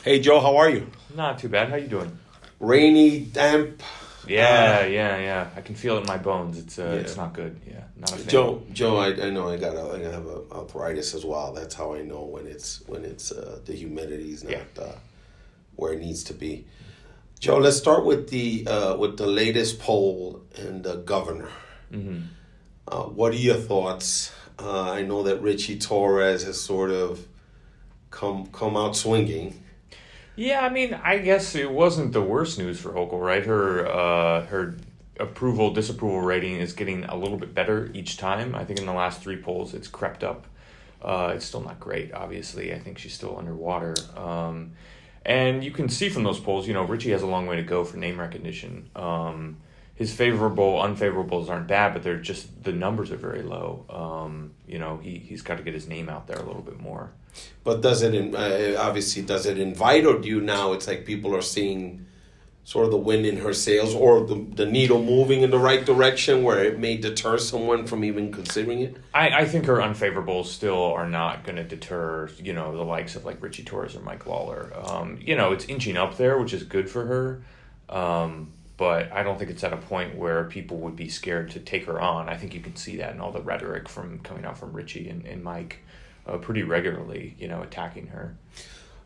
Hey Joe, how are you? Not too bad. How you doing? Rainy, damp. Yeah. I can feel it in my bones. It's not good. Yeah, not a fan. Joe, I know I have arthritis as well. That's how I know when it's the humidity's not where it needs to be. Joe, let's start with the latest poll and the governor. Mm-hmm. What are your thoughts? I know that Richie Torres has sort of come out swinging. Yeah, I mean, I guess it wasn't the worst news for Hochul, right? Her disapproval rating is getting a little bit better each time. I think in the last 3 polls, it's crept up. It's still not great, obviously. I think she's still underwater. And you can see from those polls, Richie has a long way to go for name recognition. His unfavorables aren't bad, but they're just, the numbers are very low. He's got to get his name out there a little bit more. But does it invite, or do you now, it's like people are seeing sort of the wind in her sails, or the needle moving in the right direction where it may deter someone from even considering it? I think her unfavorables still are not going to deter, the likes of like Richie Torres or Mike Lawler. It's inching up there, which is good for her. But I don't think it's at a point where people would be scared to take her on. I think you can see that in all the rhetoric coming out from Richie and Mike pretty regularly, attacking her.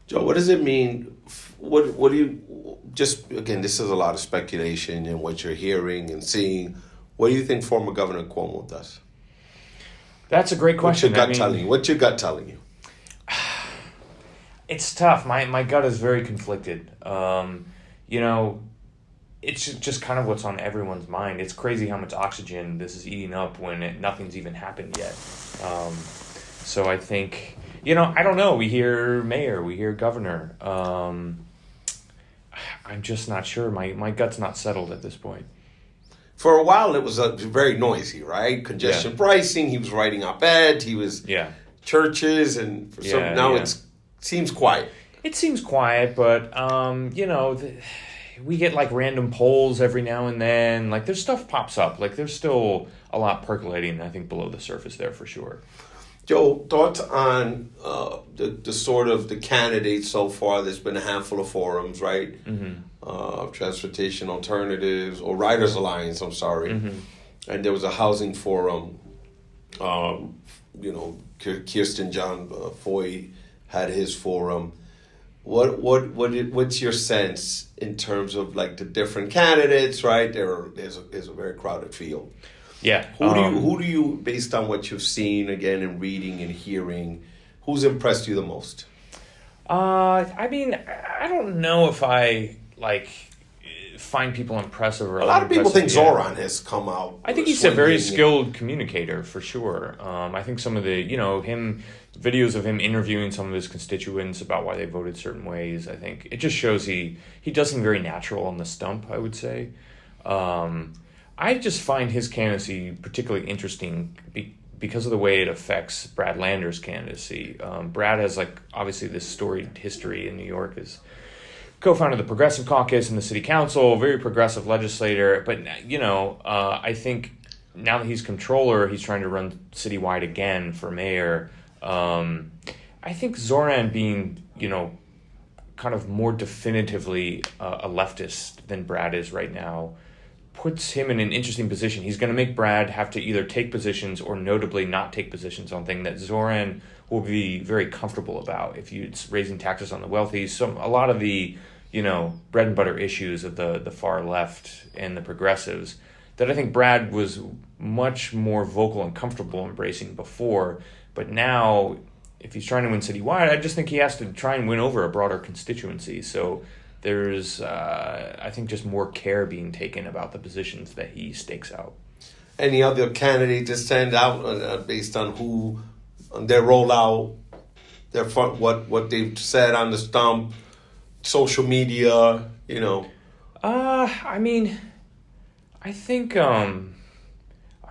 Joe, what does it mean? What do you, just again, this is a lot of speculation and what you're hearing and seeing. What do you think former Governor Cuomo does? That's a great question. What's your gut telling you? It's tough. My gut is very conflicted. It's just kind of what's on everyone's mind. It's crazy how much oxygen this is eating up when nothing's even happened yet. So I think, I don't know. We hear mayor, we hear governor. I'm just not sure. My gut's not settled at this point. For a while, it was very noisy, right? Congestion pricing. He was writing op-eds. He was churches, and now it seems quiet. It seems quiet, but we get like random polls every now and then. Like there's stuff pops up. Like there's still a lot percolating, I think, below the surface there for sure. Joe, thoughts on the sort of the candidates so far? There's been a handful of forums, right? Mm-hmm. Transportation Alternatives, or Riders Alliance, I'm sorry. Mm-hmm. And there was a housing forum. Kirsten John Foy had his forum. What's your sense in terms of like the different candidates, right? There's a very crowded field. Yeah. Who do you, based on what you've seen again and reading and hearing, who's impressed you the most? I mean, I don't know if I find people impressive or a lot of people think Zoran has come out. I think he's a very skilled communicator for sure. I think some of the videos of him interviewing some of his constituents about why they voted certain ways. I think it just shows he does seem very natural on the stump, I would say. I just find his candidacy particularly interesting because of the way it affects Brad Lander's candidacy. Brad has obviously this storied history in New York as co-founder of the Progressive Caucus and the City Council, very progressive legislator. But I think now that he's comptroller, he's trying to run citywide again for mayor. I think Zoran being kind of more definitively a leftist than Brad is right now puts him in an interesting position. He's going to make Brad have to either take positions or notably not take positions on things that Zoran will be very comfortable about. If it's raising taxes on the wealthy, a lot of the bread and butter issues of the far left and the progressives that I think Brad was much more vocal and comfortable embracing before. But now, if he's trying to win citywide, I just think he has to try and win over a broader constituency. So there's, I think, just more care being taken about the positions that he stakes out. Any other candidate to stand out based on who, on their rollout, their front, what they've said on the stump, social media, I mean, I think I'm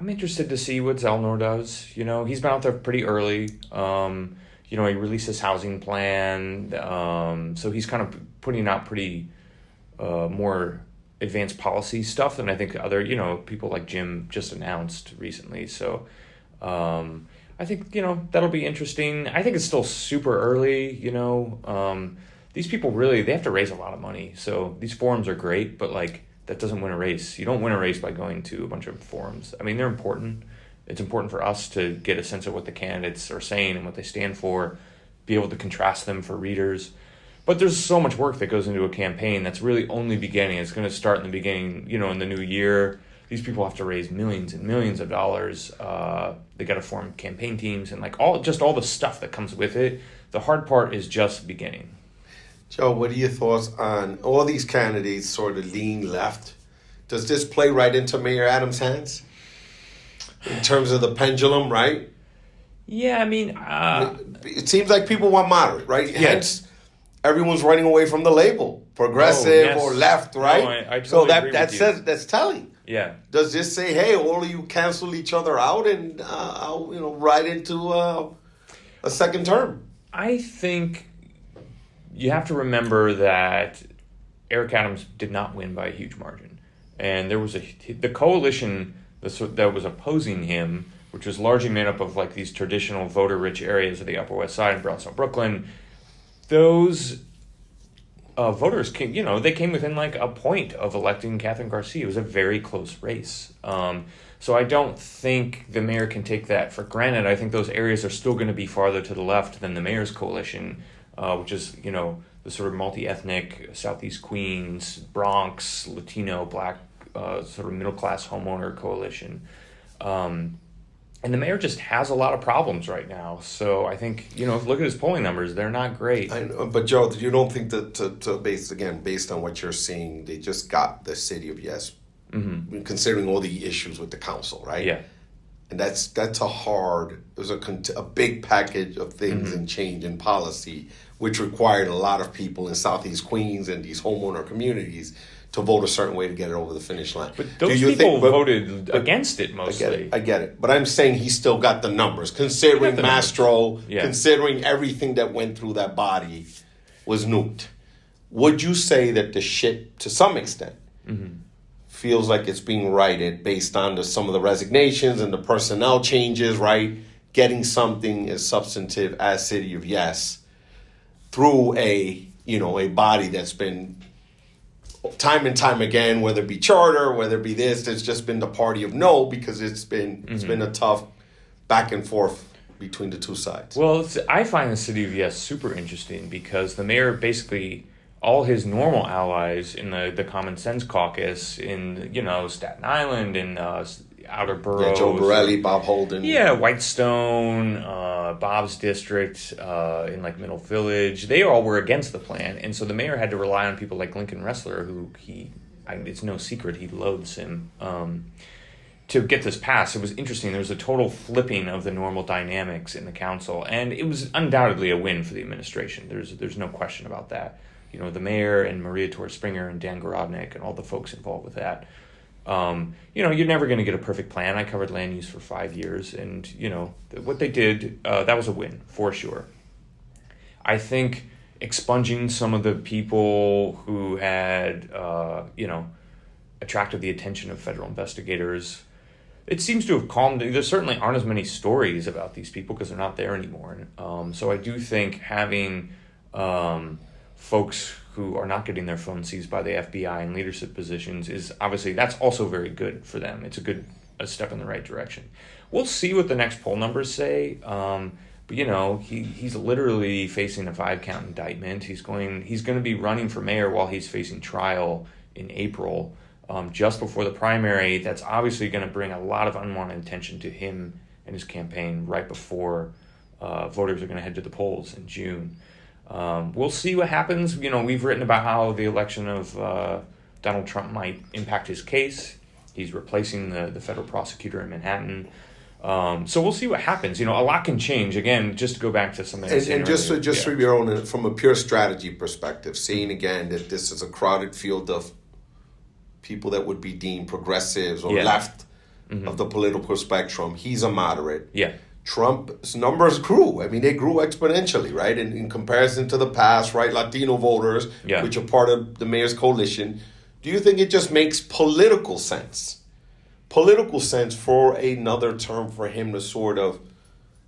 interested to see what Zellnor does. He's been out there pretty early. He released his housing plan. So he's kind of putting out pretty more advanced policy stuff than I think other, people like Jim just announced recently. So I think, that'll be interesting. I think it's still super early, these people really, they have to raise a lot of money. So these forums are great, but like that doesn't win a race. You don't win a race by going to a bunch of forums. I mean, they're important. It's important for us to get a sense of what the candidates are saying and what they stand for, be able to contrast them for readers. But there's so much work that goes into a campaign that's really only beginning. It's going to start in the beginning, in the new year. These people have to raise millions and millions of dollars. They got to form campaign teams and like all the stuff that comes with it. The hard part is just beginning. Joe, what are your thoughts on all these candidates sort of lean left? Does this play right into Mayor Adams' hands in terms of the pendulum, right? Yeah, I mean... it seems like people want moderate, right? Yeah. Hence, everyone's running away from the label, progressive or left, right? No, I totally agree that with says that's telling. Yeah. Does this say, hey, all of you cancel each other out and right into a second term? I think you have to remember that Eric Adams did not win by a huge margin. And there was the coalition that was opposing him, which was largely made up of like these traditional voter-rich areas of the Upper West Side and Bronx, Brooklyn. Those voters came, they came within like a point of electing Catherine Garcia. It was a very close race. So I don't think the mayor can take that for granted. I think those areas are still going to be farther to the left than the mayor's coalition, which is, the sort of multi-ethnic Southeast Queens, Bronx, Latino, Black, sort of middle-class homeowner coalition. And the mayor just has a lot of problems right now. So I think, look at his polling numbers. They're not great. I know, but Joe, you don't think that, based on what you're seeing, they just got the city of yes, considering all the issues with the council, right? Yeah. And that's a big package of things and change in policy, which required a lot of people in Southeast Queens and these homeowner communities to vote a certain way to get it over the finish line. But those people voted against it mostly. I get it. But I'm saying he still got the numbers. Considering Mastro, considering everything that went through that body was nuked. Would you say that the shit, to some extent, feels like it's being righted based on some of the resignations and the personnel changes, right? Getting something as substantive as City of Yes through a body that's been time and time again, whether it be charter, whether it be this, it's just been the party of no, because it's been a tough back and forth between the two sides. Well, I find the City of Yes super interesting because the mayor basically, all his normal allies in the Common Sense Caucus in, Staten Island and outer boroughs. Joe Borelli, Bob Holden. Yeah, Whitestone, Bob's district in like Middle Village. They all were against the plan. And so the mayor had to rely on people like Lincoln Ressler, who it's no secret he loathes him, to get this passed. It was interesting. There was a total flipping of the normal dynamics in the council. And it was undoubtedly a win for the administration. There's no question about that. The mayor and Maria Torres Springer and Dan Gorodnick and all the folks involved with that. You're never going to get a perfect plan. I covered land use for 5 years, and, what they did, that was a win, for sure. I think expunging some of the people who had, attracted the attention of federal investigators, it seems to have calmed. There certainly aren't as many stories about these people because they're not there anymore. So I do think having folks who are not getting their phones seized by the FBI in leadership positions is obviously, that's also very good for them. It's a step in the right direction. We'll see what the next poll numbers say. But he's literally facing a 5-count indictment. He's going to be running for mayor while he's facing trial in April, just before the primary. That's obviously going to bring a lot of unwanted attention to him and his campaign right before voters are going to head to the polls in June. We'll see what happens. We've written about how the election of Donald Trump might impact his case. He's replacing the federal prosecutor in Manhattan. So we'll see what happens. A lot can change. Again, just to go back to something. And just for your own, from a pure strategy perspective, seeing again that this is a crowded field of people that would be deemed progressives or left of the political spectrum. He's a moderate. Yeah. Trump's numbers grew. I mean, they grew exponentially, right? In comparison to the past, right? Latino voters, which are part of the mayor's coalition. Do you think it just makes political sense for another term for him to sort of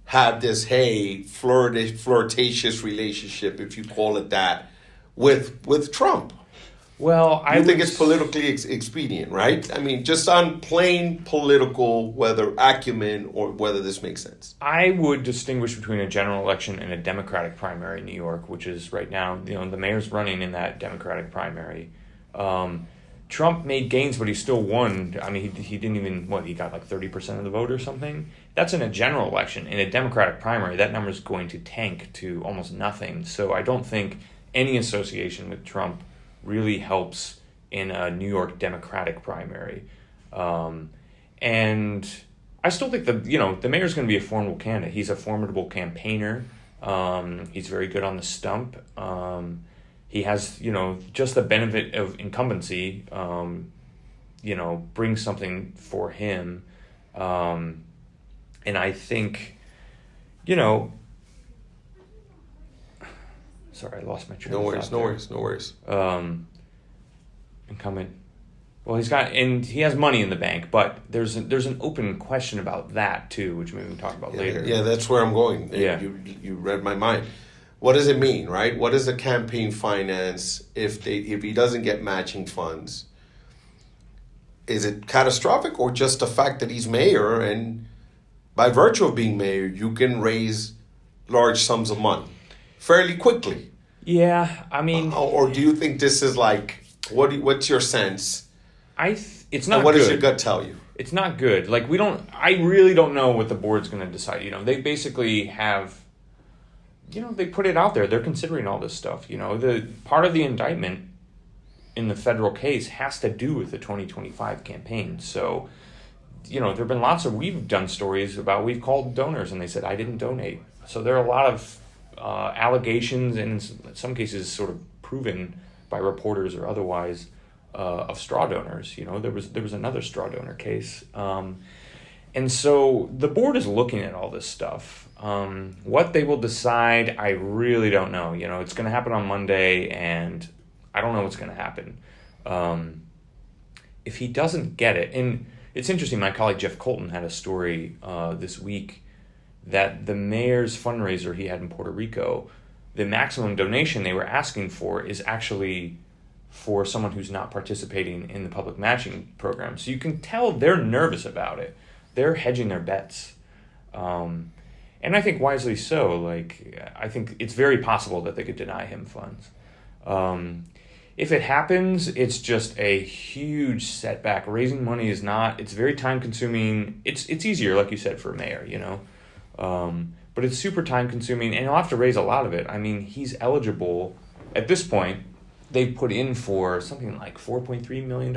have this, flirtatious relationship, if you call it that, with Trump. Well, I think it's politically expedient, right? I mean, just on plain political, whether acumen or whether this makes sense. I would distinguish between a general election and a Democratic primary in New York, which is right now, the mayor's running in that Democratic primary. Trump made gains, but he still won. I mean, he didn't even, he got like 30% of the vote or something? That's in a general election. In a Democratic primary, that number is going to tank to almost nothing. So I don't think any association with Trump really helps in a New York Democratic primary. And I still think the mayor's going to be a formidable candidate. He's a formidable campaigner. He's very good on the stump. He has, just the benefit of incumbency, brings something for him. And I think, sorry, I lost my train of thought. No worries. Incumbent. Well, he has money in the bank, but there's an open question about that too, which maybe we can talk about later. Yeah, that's where I'm going. Yeah. You read my mind. What does it mean, right? What is the campaign finance if he doesn't get matching funds? Is it catastrophic or just the fact that he's mayor and by virtue of being mayor, you can raise large sums of money fairly quickly? Yeah, I mean... or do you think this is like, what's your sense? It's not good. What does your gut tell you? It's not good. Like, I really don't know what the board's going to decide. They basically have... they put it out there. They're considering all this stuff. The part of the indictment in the federal case has to do with the 2025 campaign. So, there have been we've done stories about, we've called donors and they said, I didn't donate. So there are a lot of allegations and in some cases sort of proven by reporters or otherwise of straw donors. There was another straw donor case. And so the board is looking at all this stuff. What they will decide, I really don't know. It's going to happen on Monday, and I don't know what's going to happen. If he doesn't get it, and it's interesting, my colleague Jeff Colton had a story this week that the mayor's fundraiser he had in Puerto Rico, the maximum donation they were asking for is actually for someone who's not participating in the public matching program. So you can tell they're nervous about it. They're hedging their bets. And I think wisely so. I think it's very possible that they could deny him funds. If it happens, it's just a huge setback. Raising money is not, it's very time consuming. It's easier, like you said, for a mayor, but it's super time consuming and he'll have to raise a lot of it. I mean, he's eligible at this point. They've put in for something like $4.3 million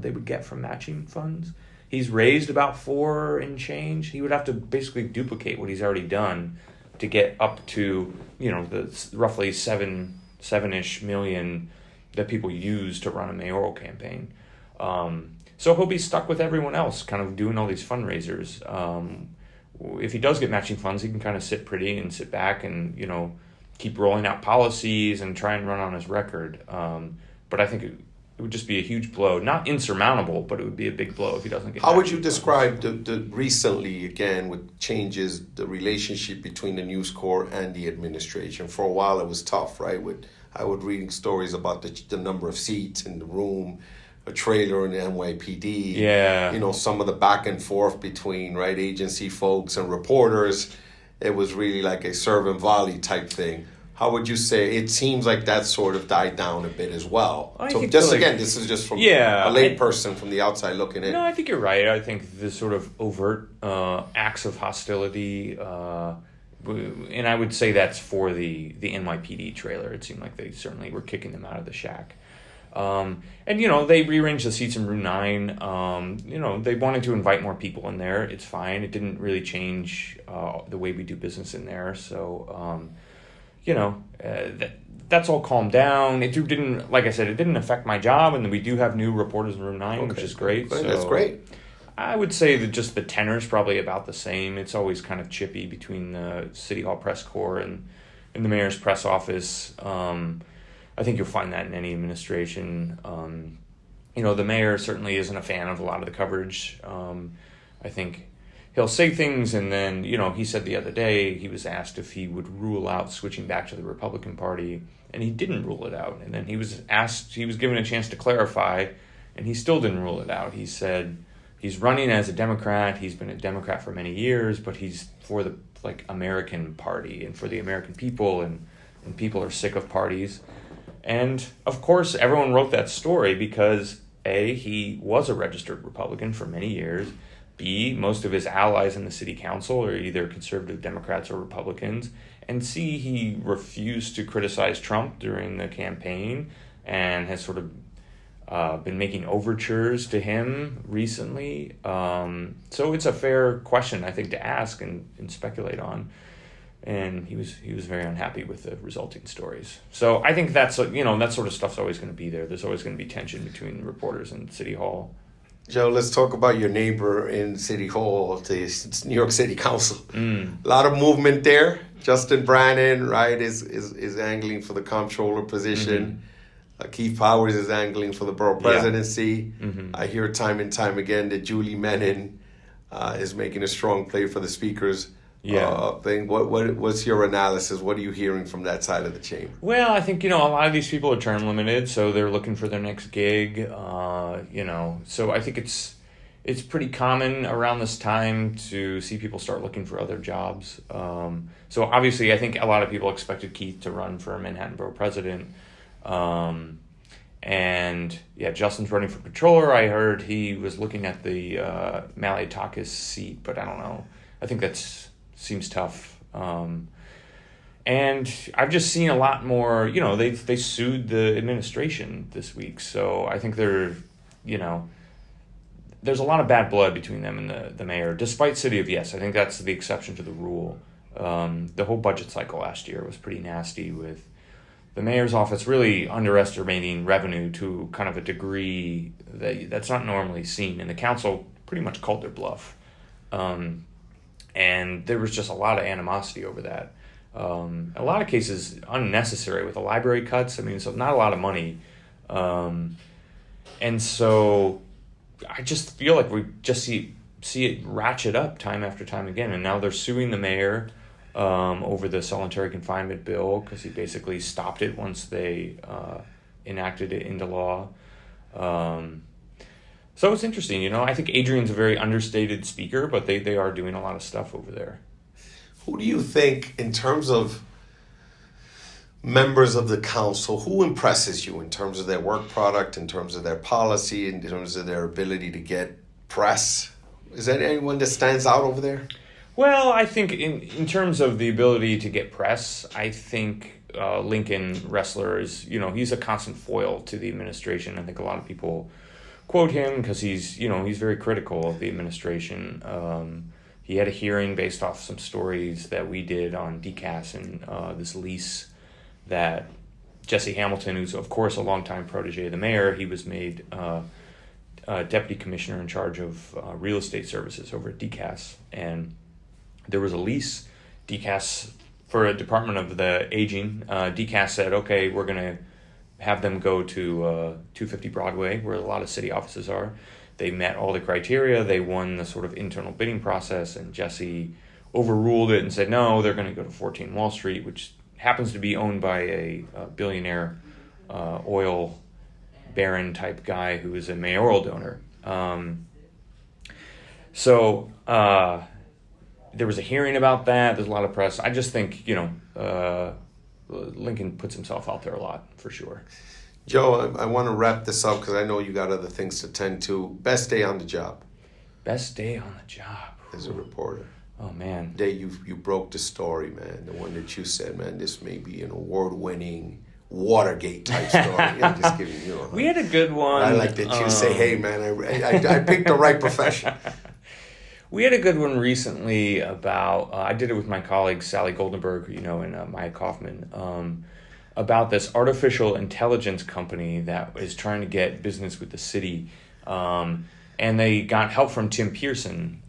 they would get from matching funds. He's raised about 4 and change. He would have to basically duplicate what he's already done to get up to, the roughly seven-ish million that people use to run a mayoral campaign. So he'll be stuck with everyone else kind of doing all these fundraisers. If he does get matching funds, he can kind of sit pretty and sit back and, keep rolling out policies and try and run on his record. But I think it would just be a huge blow. Not insurmountable, but it would be a big blow if he doesn't get. How would you describe the recently, again, with changes, the relationship between the News Corps and the administration? For a while, it was tough, right? I would reading stories about the number of seats in the room, a trailer in the NYPD. Yeah. Some of the back and forth between agency folks and reporters. It was really like a serve and volley type thing. How would you say it seems like that sort of died down a bit as well? This is just from a lay person from the outside looking in. No, I think you're right. I think the sort of overt acts of hostility, and I would say that's for the NYPD trailer. It seemed like they certainly were kicking them out of the shack. And they rearranged the seats in room 9. They wanted to invite more people in there. It's fine. It didn't really change the way we do business in there. So, that's all calmed down. It didn't, like I said, it didn't affect my job. And we do have new reporters in room 9, which is great. So that's great. I would say that just the tenor is probably about the same. It's always kind of chippy between the City Hall press corps and the mayor's press office. I think you'll find that in any administration. The mayor certainly isn't a fan of a lot of the coverage. I think, he'll say things, and then, he said the other day he was asked if he would rule out switching back to the Republican Party, and he didn't rule it out. And then he was given a chance to clarify, and he still didn't rule it out. He said he's running as a Democrat. He's been a Democrat for many years, but he's for the American Party and for the American people, and people are sick of parties. And of course, everyone wrote that story because A, he was a registered Republican for many years. B, most of his allies in the city council are either conservative Democrats or Republicans. And C, he refused to criticize Trump during the campaign and has sort of been making overtures to him recently. So it's a fair question, I think, to ask and speculate on. And he was very unhappy with the resulting stories. So I think that sort of stuff's always going to be there. There's always going to be tension between reporters and City Hall. Joe, let's talk about your neighbor in City Hall, the New York City Council. A lot of movement there. Justin Brannan, right, is angling for the comptroller position. Keith Powers is angling for the borough presidency. I hear time and time again that Julie Menin is making a strong play for the speaker's thing. What's your analysis? What are you hearing from that side of the chamber? Well, I think, a lot of these people are term limited, so they're looking for their next gig. So I think it's pretty common around this time to see people start looking for other jobs. So obviously, I think a lot of people expected Keith to run for Manhattan Borough President. Justin's running for controller. I heard he was looking at the Maliotakis seat, but I don't know. I think seems tough. And I've just seen a lot more, they sued the administration this week. So I think there's a lot of bad blood between them and the mayor, despite City of Yes. I think that's the exception to the rule. The whole budget cycle last year was pretty nasty, with the mayor's office really underestimating revenue to kind of a degree that's not normally seen. And the council pretty much called their bluff. And there was just a lot of animosity over that. A lot of cases unnecessary with the library cuts. I mean, so not a lot of money. And so I just feel like we just see it ratchet up time after time again. And now they're suing the mayor over the solitary confinement bill because he basically stopped it once they enacted it into law. So it's interesting, I think Adrian's a very understated speaker, but they are doing a lot of stuff over there. Who do you think, in terms of members of the council, who impresses you in terms of their work product, in terms of their policy, in terms of their ability to get press? Is there anyone that stands out over there? Well, I think in terms of the ability to get press, I think Lincoln Ressler is, he's a constant foil to the administration. I think a lot of people quote him because he's very critical of the administration. He had a hearing based off some stories that we did on DCAS and this lease that Jesse Hamilton, who's of course a longtime protege of the mayor, he was made deputy commissioner in charge of real estate services over at DCAS, and there was a lease. DCAS, for a Department of the Aging, DCAS said, okay, we're going to have them go to 250 Broadway, where a lot of city offices are. They met all the criteria. They won the sort of internal bidding process, and Jesse overruled it and said, no, they're going to go to 14 Wall Street, which happens to be owned by a billionaire oil baron type guy who is a mayoral donor. So there was a hearing about that. There's a lot of press. I just think, Lincoln puts himself out there a lot, for sure. Joe, I want to wrap this up because I know you got other things to tend to. Best day on the job? Best day on the job. As a reporter. Oh, man. The day you broke the story, man. The one that you said, man, this may be an award-winning Watergate type story. I'm just giving you. We had a good one. I like that you say, hey, man, I picked the right profession. We had a good one recently about, I did it with my colleague Sally Goldenberg, and Maya Kaufman, about this artificial intelligence company that is trying to get business with the city. And they got help from Tim Pearson,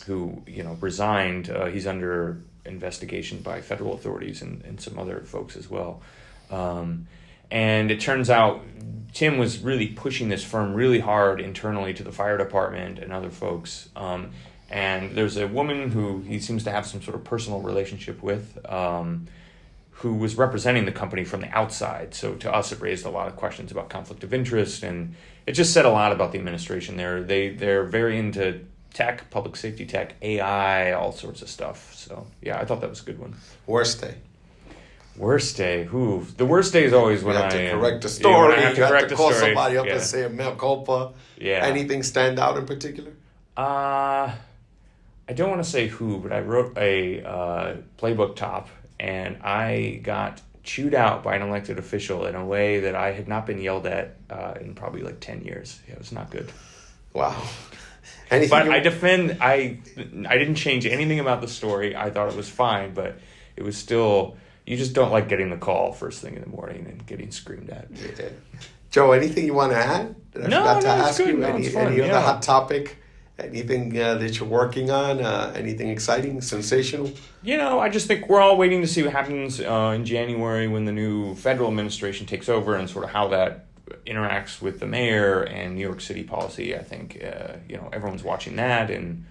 who, resigned. He's under investigation by federal authorities and some other folks as well. And it turns out Tim was really pushing this firm really hard internally to the fire department and other folks. And there's a woman who he seems to have some sort of personal relationship with, who was representing the company from the outside. So to us, it raised a lot of questions about conflict of interest, and it just said a lot about the administration. They're very into tech, public safety tech, AI, all sorts of stuff. So yeah, I thought that was a good one. Worst day. Worst day. The worst day is always when you have to correct a Yeah, when story. I have to You correct have to a call story. somebody up Yeah. and say a mea culpa. Yeah. Anything stand out in particular? I don't want to say who, but I wrote a playbook top, and I got chewed out by an elected official in a way that I had not been yelled at in probably like 10 years. Yeah, it was not good. Wow. But I didn't change anything about the story. I thought it was fine, but it was still, you just don't like getting the call first thing in the morning and getting screamed at. Yeah. Joe, anything you want to add that I forgot to ask you? Any other hot topic? Anything that you're working on? Anything exciting, sensational? I just think we're all waiting to see what happens in January when the new federal administration takes over and sort of how that interacts with the mayor and New York City policy. I think, everyone's watching that, and,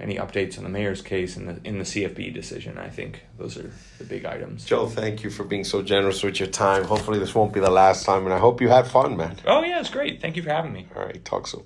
any updates on the mayor's case and in the CFB decision. I think those are the big items. Joe, thank you for being so generous with your time. Hopefully this won't be the last time, and I hope you had fun, man. Oh, yeah, it's great. Thank you for having me. All right, talk soon.